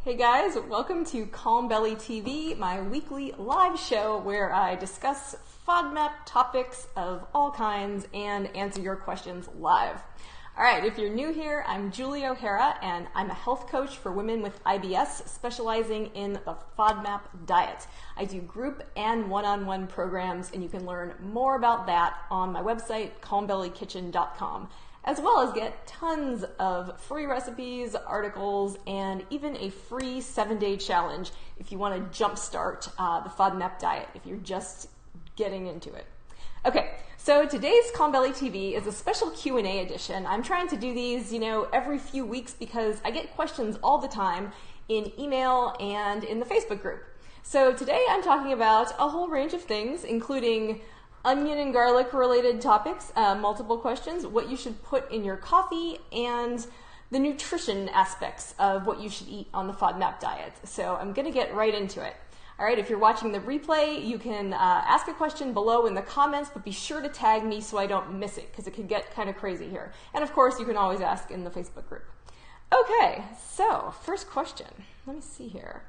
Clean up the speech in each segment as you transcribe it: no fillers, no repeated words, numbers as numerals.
Hey guys, welcome to Calm Belly TV, my weekly live show where I discuss FODMAP topics of all kinds and answer your questions live. Alright, if you're new here, I'm Julie O'Hara and I'm a health coach for women with IBS specializing in the FODMAP diet. I do group and one-on-one programs and you can learn more about that on my website, calmbellykitchen.com. as well as get tons of free recipes, articles, and even a free 7-day challenge if you want to jumpstart the FODMAP diet, if you're just getting into it. Okay, so today's Calm Belly TV is a special Q&A edition. I'm trying to do these, every few weeks because I get questions all the time in email and in the Facebook group. So today I'm talking about a whole range of things, including onion and garlic related topics, multiple questions, what you should put in your coffee, and the nutrition aspects of what you should eat on the FODMAP diet. So I'm going to get right into it. All right, if you're watching the replay, you can ask a question below in the comments, but be sure to tag me so I don't miss it, because it could get kind of crazy here. And of course, you can always ask in the Facebook group. Okay, so first question. Let me see here.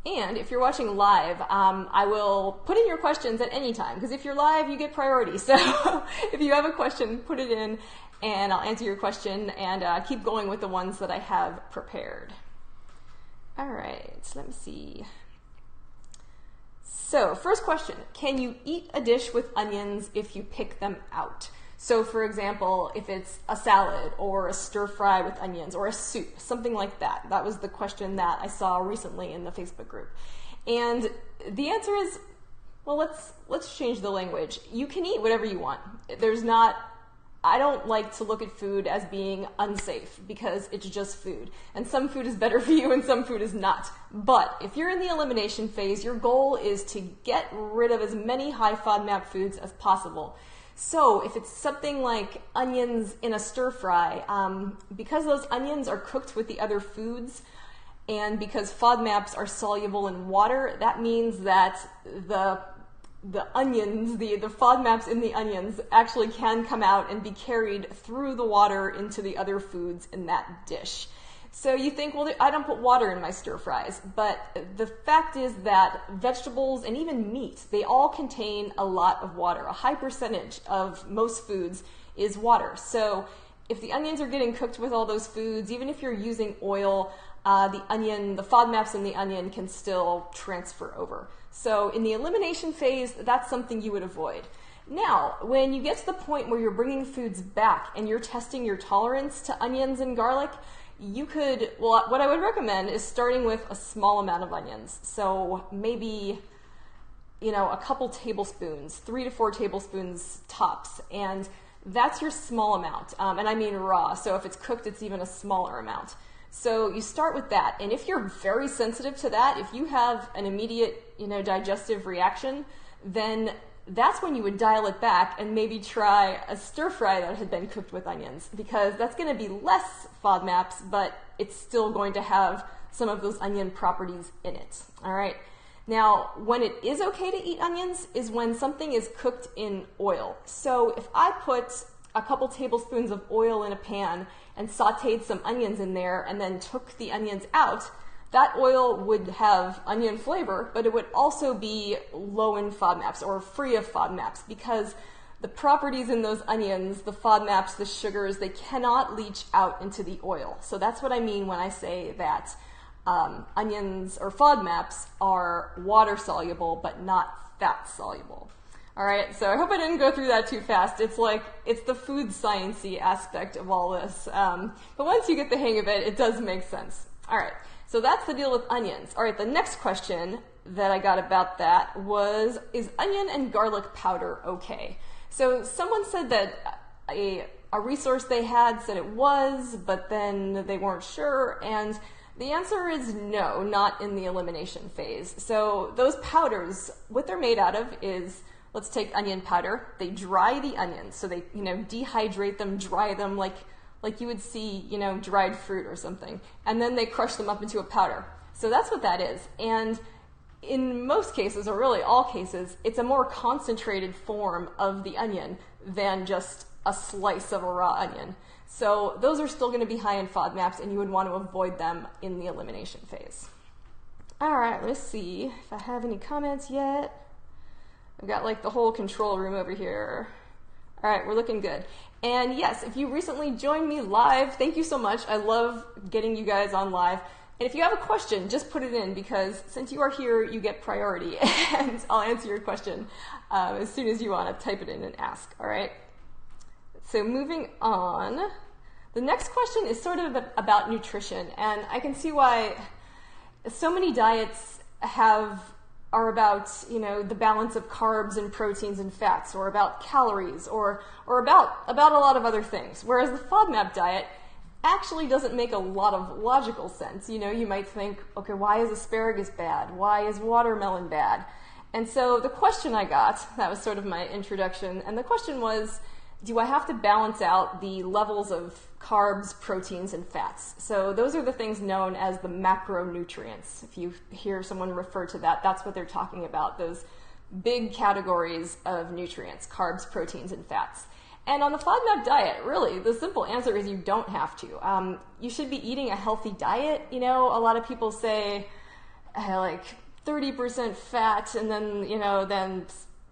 And if you're watching live, I will put in your questions at any time, because if you're live, you get priority. So if you have a question, put it in, and I'll answer your question, and keep going with the ones that I have prepared. All right, so let me see. So first question, can you eat a dish with onions if you pick them out? So for example, if it's a salad or a stir fry with onions or a soup, something like that. That was the question that I saw recently in the Facebook group. And the answer is, well, let's change the language. You can eat whatever you want. I don't like to look at food as being unsafe because it's just food. And some food is better for you and some food is not. But if you're in the elimination phase, your goal is to get rid of as many high FODMAP foods as possible. So if it's something like onions in a stir fry, because those onions are cooked with the other foods and because FODMAPs are soluble in water, that means that the onions, the FODMAPs in the onions actually can come out and be carried through the water into the other foods in that dish. So you think, well, I don't put water in my stir fries, but the fact is that vegetables and even meat, they all contain a lot of water. A high percentage of most foods is water. So if the onions are getting cooked with all those foods, even if you're using oil, the FODMAPs in the onion can still transfer over. So in the elimination phase, that's something you would avoid. Now, when you get to the point where you're bringing foods back and you're testing your tolerance to onions and garlic, what I would recommend is starting with a small amount of onions. So maybe, a couple tablespoons, 3 to 4 tablespoons tops. And that's your small amount. And I mean raw. So if it's cooked, it's even a smaller amount. So you start with that. And if you're very sensitive to that, if you have an immediate, digestive reaction, then that's when you would dial it back and maybe try a stir fry that had been cooked with onions, because that's going to be less FODMAPs, but it's still going to have some of those onion properties in it. All right. Now, when it is okay to eat onions is when something is cooked in oil. So if I put a couple tablespoons of oil in a pan and sauteed some onions in there and then took the onions out, that oil would have onion flavor, but it would also be low in FODMAPs or free of FODMAPs, because the properties in those onions, the FODMAPs, the sugars, they cannot leach out into the oil. So that's what I mean when I say that onions or FODMAPs are water soluble but not fat soluble. All right, so I hope I didn't go through that too fast. It's the food science-y aspect of all this. But once you get the hang of it, it does make sense. All right. So that's the deal with onions. All right, the next question that I got about that was, is onion and garlic powder okay? So someone said that a resource they had said it was, but then they weren't sure, and the answer is no, not in the elimination phase. So those powders, what they're made out of is, let's take onion powder. They dry the onions, so they dehydrate them, dry them like you would see, dried fruit or something. And then they crush them up into a powder. So that's what that is. And in most cases, or really all cases, it's a more concentrated form of the onion than just a slice of a raw onion. So those are still going to be high in FODMAPs, and you would want to avoid them in the elimination phase. All right, let's see if I have any comments yet. I've got like the whole control room over here. All right, we're looking good. And yes, if you recently joined me live, thank you so much. I love getting you guys on live. And if you have a question, just put it in, because since you are here, you get priority, and I'll answer your question as soon as you want to type it in and ask, all right? So moving on, the next question is sort of about nutrition, and I can see why so many diets are about, you know, the balance of carbs and proteins and fats, or about calories, or about a lot of other things, whereas the FODMAP diet actually doesn't make a lot of logical sense. You know, you might think, okay, why is asparagus bad? Why is watermelon bad? And so the question I got, that was sort of my introduction, and the question was, do I have to balance out the levels of carbs, proteins, and fats? So those are the things known as the macronutrients. If you hear someone refer to that, that's what they're talking about, those big categories of nutrients, carbs, proteins, and fats. And on the FODMAP diet, really, the simple answer is you don't have to. You should be eating a healthy diet. You know, a lot of people say like 30% fat, and then, you know, then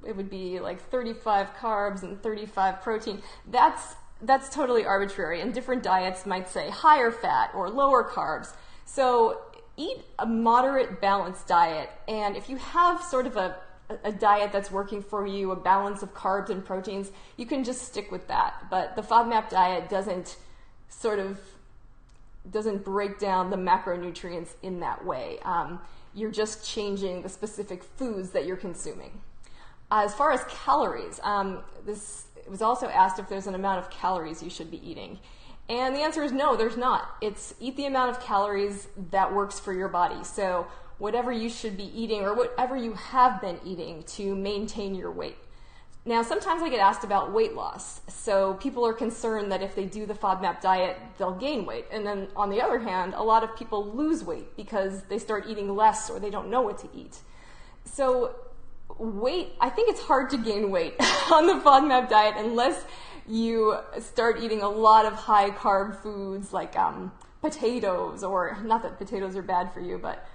it would be like 35 carbs and 35 protein. That's totally arbitrary, and different diets might say higher fat or lower carbs. So eat a moderate, balanced diet, and if you have sort of a diet that's working for you, a balance of carbs and proteins, you can just stick with that. But the FODMAP diet doesn't break down the macronutrients in that way. You're just changing the specific foods that you're consuming. As far as calories, it was also asked if there's an amount of calories you should be eating. And the answer is no, there's not. It's eat the amount of calories that works for your body. So whatever you should be eating, or whatever you have been eating to maintain your weight. Now, sometimes I get asked about weight loss. So people are concerned that if they do the FODMAP diet, they'll gain weight. And then on the other hand, a lot of people lose weight because they start eating less or they don't know what to eat. So weight, I think it's hard to gain weight on the FODMAP diet unless you start eating a lot of high carb foods like potatoes, or not that potatoes are bad for you, but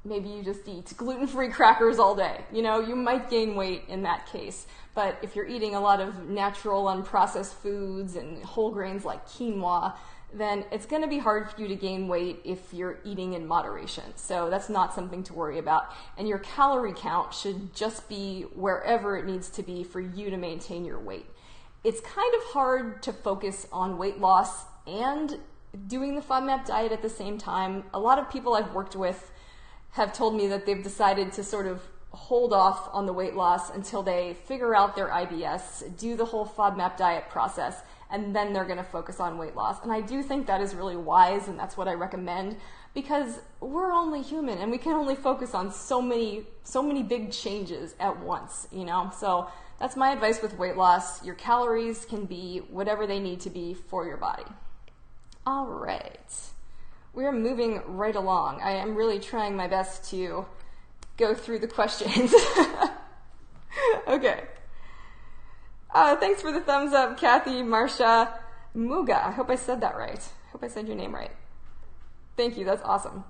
maybe you just eat gluten-free crackers all day. You know, you might gain weight in that case. But if you're eating a lot of natural, unprocessed foods and whole grains like quinoa, then it's going to be hard for you to gain weight if you're eating in moderation. So that's not something to worry about. And your calorie count should just be wherever it needs to be for you to maintain your weight. It's kind of hard to focus on weight loss and doing the FODMAP diet at the same time. A lot of people I've worked with have told me that they've decided to sort of hold off on the weight loss until they figure out their IBS, do the whole FODMAP diet process, and then they're going to focus on weight loss. And I do think that is really wise, and that's what I recommend, because we're only human and we can only focus on so many big changes at once, you know? So that's my advice with weight loss. Your calories can be whatever they need to be for your body. All right, we are moving right along. I am really trying my best to go through the questions. Okay. Thanks for the thumbs up, Kathy, Marsha, Muga. I hope I said that right. I hope I said your name right. Thank you, that's awesome.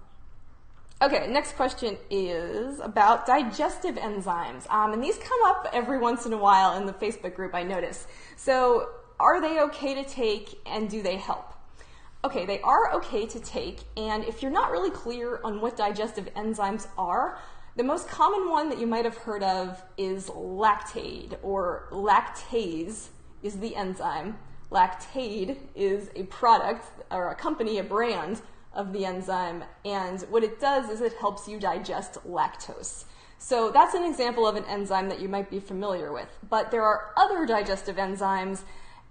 Okay, next question is about digestive enzymes. And these come up every once in a while in the Facebook group, I notice. So are they okay to take, and do they help? Okay, they are okay to take, and if you're not really clear on what digestive enzymes are, the most common one that you might have heard of is lactase, or lactase is the enzyme. Lactase is a product, or a company, a brand of the enzyme, and what it does is it helps you digest lactose. So that's an example of an enzyme that you might be familiar with. But there are other digestive enzymes,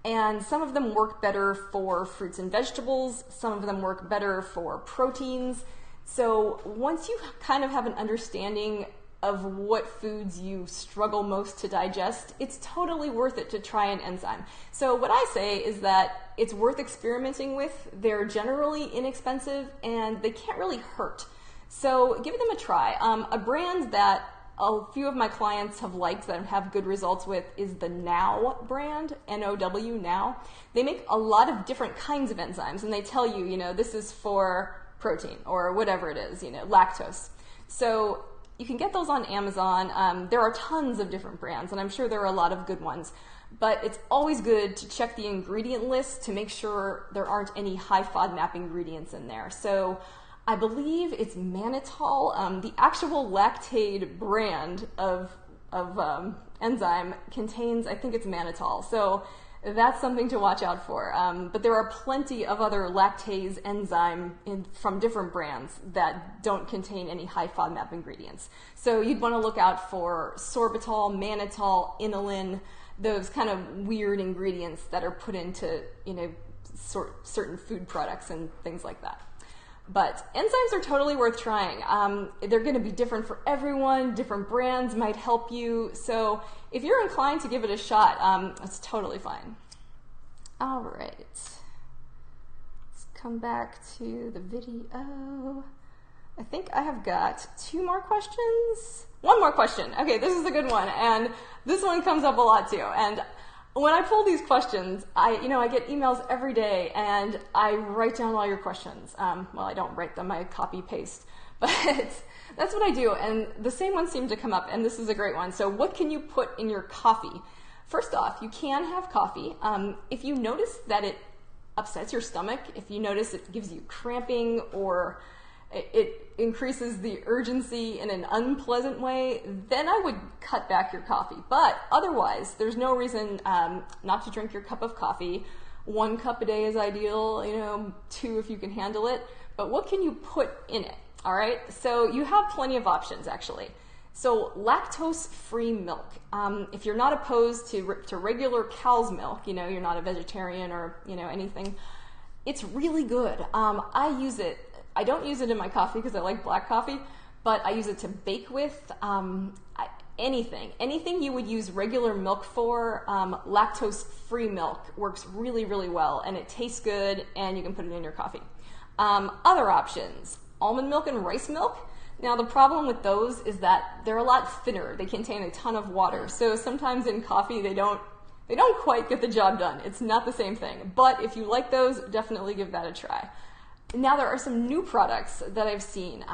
and some of them work better for fruits and vegetables, some of them work better for proteins. So once you kind of have an understanding of what foods you struggle most to digest, it's totally worth it to try an enzyme. So what I say is that it's worth experimenting with. They're generally inexpensive and they can't really hurt. So give them a try. A brand that a few of my clients have liked that I have good results with is the Now brand, N-O-W, Now. They make a lot of different kinds of enzymes, and they tell you, you know, this is for protein or whatever it is, you know, lactose. So you can get those on Amazon. There are tons of different brands, and I'm sure there are a lot of good ones. But it's always good to check the ingredient list to make sure there aren't any high FODMAP ingredients in there. So I believe it's mannitol. The actual Lactaid brand of enzyme contains, I think it's mannitol. So that's something to watch out for. But there are plenty of other lactase enzyme from different brands that don't contain any high FODMAP ingredients. So you'd want to look out for sorbitol, mannitol, inulin, those kind of weird ingredients that are put into, you know, certain food products and things like that. But enzymes are totally worth trying. They're going to be different for everyone. Different brands might help you. So if you're inclined to give it a shot, it's totally fine. All right. Let's come back to the video. I think I have got 2 more questions. 1 more question. Okay, this is a good one. And this one comes up a lot too. And when I pull these questions, I get emails every day, and I write down all your questions. Well, I don't write them, I copy paste, but that's what I do. And the same ones seem to come up, and this is a great one. So what can you put in your coffee? First off, you can have coffee. If you notice that it upsets your stomach, if you notice it gives you cramping, or it increases the urgency in an unpleasant way, then I would cut back your coffee. But otherwise, there's no reason not to drink your cup of coffee. 1 cup a day is ideal, you know, 2 if you can handle it. But what can you put in it? All right, so you have plenty of options actually. So lactose-free milk. If you're not opposed to regular cow's milk, you know, you're not a vegetarian or, you know, anything, it's really good. I use it. I don't use it in my coffee because I like black coffee, but I use it to bake with. Anything you would use regular milk for, lactose-free milk works really, really well, and it tastes good, and you can put it in your coffee. Other options, almond milk and rice milk. Now the problem with those is that they're a lot thinner. They contain a ton of water, so sometimes in coffee they don't quite get the job done. It's not the same thing, but if you like those, definitely give that a try. Now there are some new products that I've seen,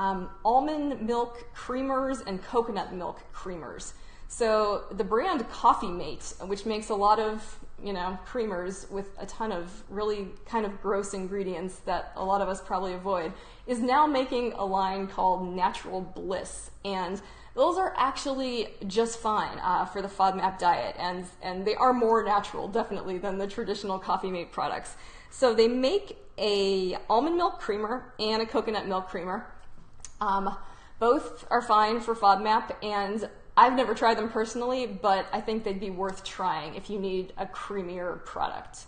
almond milk creamers and coconut milk creamers. So the brand Coffee Mate, which makes a lot of, you know, creamers with a ton of really kind of gross ingredients that a lot of us probably avoid, is now making a line called Natural Bliss. And those are actually just fine for the FODMAP diet, and they are more natural, definitely, than the traditional Coffee Mate products. So they make a almond milk creamer and a coconut milk creamer. Both are fine for FODMAP, and I've never tried them personally, but I think they'd be worth trying if you need a creamier product.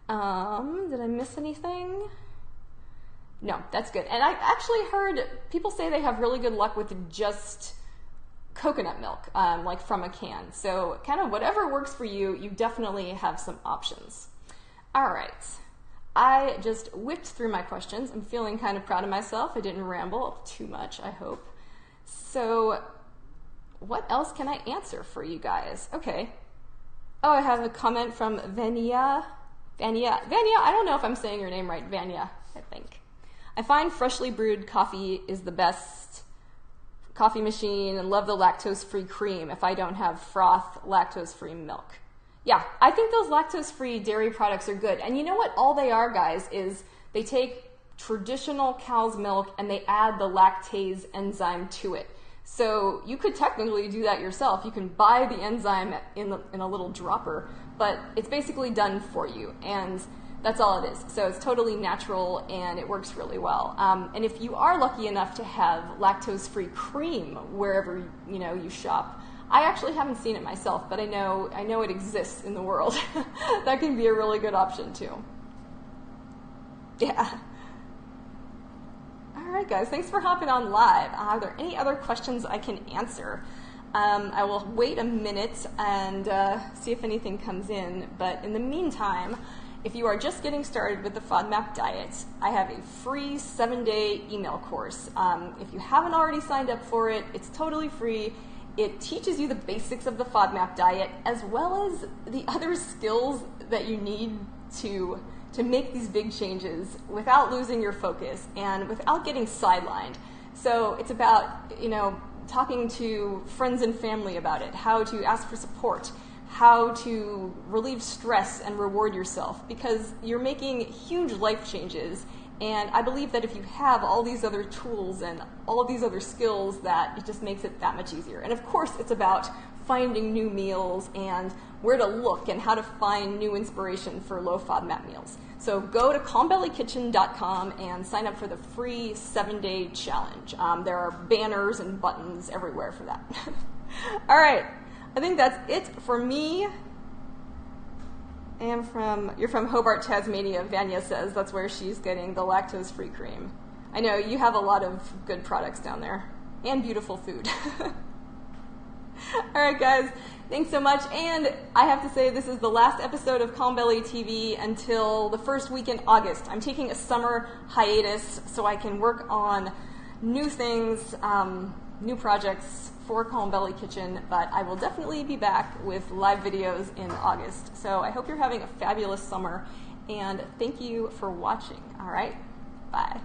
Did I miss anything? No, that's good. And I actually heard people say they have really good luck with just coconut milk, like from a can. So kind of whatever works for you, you definitely have some options. All right. I just whipped through my questions. I'm feeling kind of proud of myself. I didn't ramble too much, I hope. So what else can I answer for you guys? Okay. Oh, I have a comment from Vania. Vania, I don't know if I'm saying your name right. Vania, I think. I find freshly brewed coffee is the best coffee machine and love the lactose-free cream if I don't have froth lactose-free milk. Yeah, I think those lactose-free dairy products are good. And you know what all they are, guys, is they take traditional cow's milk and they add the lactase enzyme to it. So you could technically do that yourself. You can buy the enzyme in a little dropper, but it's basically done for you, and that's all it is. So it's totally natural and it works really well. And if you are lucky enough to have lactose-free cream wherever you shop, I actually haven't seen it myself, but I know it exists in the world. That can be a really good option too. Yeah. All right, guys, thanks for hopping on live. Are there any other questions I can answer? I will wait a minute and see if anything comes in, but in the meantime, if you are just getting started with the FODMAP diet, I have a free 7-day email course. If you haven't already signed up for it, it's totally free. It teaches you the basics of the FODMAP diet as well as the other skills that you need to make these big changes without losing your focus and without getting sidelined. So it's about, talking to friends and family about it, how to ask for support, how to relieve stress and reward yourself, because you're making huge life changes. And I believe that if you have all these other tools and all of these other skills, that it just makes it that much easier. And of course, it's about finding new meals and where to look and how to find new inspiration for low FODMAP meals. So go to calmbellykitchen.com and sign up for the free 7-day challenge. There are banners and buttons everywhere for that. All right, I think that's it for me. And you're from Hobart, Tasmania. Vanya says that's where she's getting the lactose-free cream. I know you have a lot of good products down there and beautiful food. All right, guys, thanks so much. And I have to say, this is the last episode of Calm Belly TV until the first week in August. I'm taking a summer hiatus so I can work on new things, new projects for Calm Belly Kitchen, but I will definitely be back with live videos in August. So I hope you're having a fabulous summer, and thank you for watching. All right, bye.